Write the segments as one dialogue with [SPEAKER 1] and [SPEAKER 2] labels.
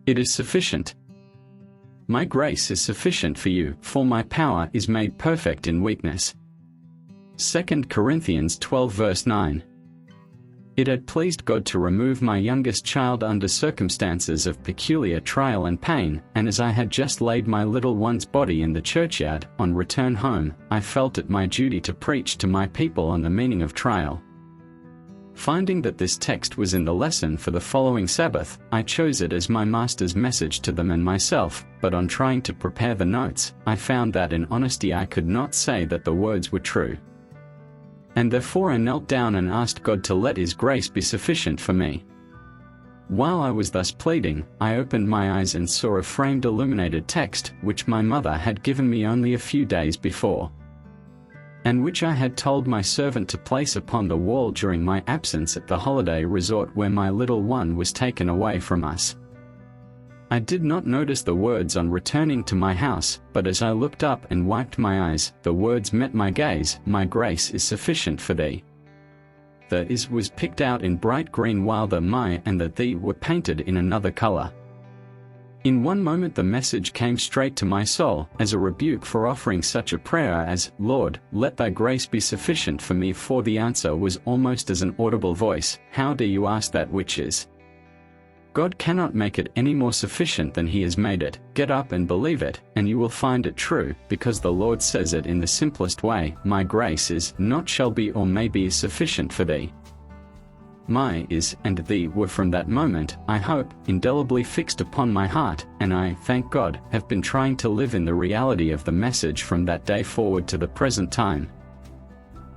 [SPEAKER 1] It is sufficient. My grace is sufficient for you, for my power is made perfect in weakness. 2 Corinthians 12 verse 9. It had pleased God to remove my youngest child under circumstances of peculiar trial and pain, and as I had just laid my little one's body in the churchyard, on return home, I felt it my duty to preach to my people on the meaning of trial. Finding that this text was in the lesson for the following Sabbath, I chose it as my master's message to them and myself, but on trying to prepare the notes, I found that in honesty I could not say that the words were true. And therefore I knelt down and asked God to let His grace be sufficient for me. While I was thus pleading, I opened my eyes and saw a framed illuminated text, which my mother had given me only a few days before, and which I had told my servant to place upon the wall during my absence at the holiday resort where my little one was taken away from us. I did not notice the words on returning to my house, but as I looked up and wiped my eyes, the words met my gaze, "My grace is sufficient for thee." The "is" was picked out in bright green while the "my" and the "thee" were painted in another color. In one moment the message came straight to my soul, as a rebuke for offering such a prayer as, "Lord, let thy grace be sufficient for me," for the answer was almost as an audible voice, "How dare you ask that which is? God cannot make it any more sufficient than He has made it. Get up and believe it, and you will find it true, because the Lord says it in the simplest way, my grace is, not shall be or may be, is sufficient for thee." My is and thee were from that moment, I hope, indelibly fixed upon my heart, and I, thank God, have been trying to live in the reality of the message from that day forward to the present time.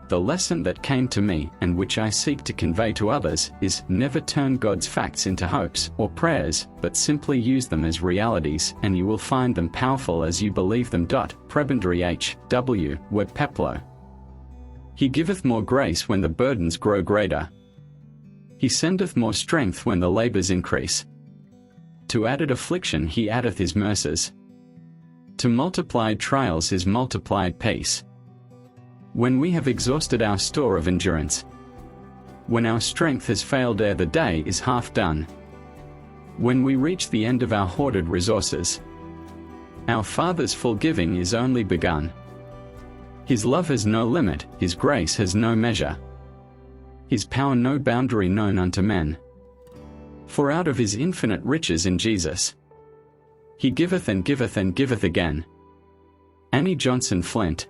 [SPEAKER 1] The lesson that came to me, and which I seek to convey to others, is, never turn God's facts into hopes or prayers, but simply use them as realities, and you will find them powerful as you believe them. Prebendary H. W. Webb Peploe. He giveth more grace when the burdens grow greater. He sendeth more strength when the labors increase. To added affliction He addeth His mercies. To multiplied trials His multiplied peace. When we have exhausted our store of endurance, when our strength has failed ere the day is half done, when we reach the end of our hoarded resources, our Father's full giving is only begun. His love has no limit, His grace has no measure, His power no boundary known unto men. For out of His infinite riches in Jesus, He giveth and giveth and giveth again. Annie Johnson Flint.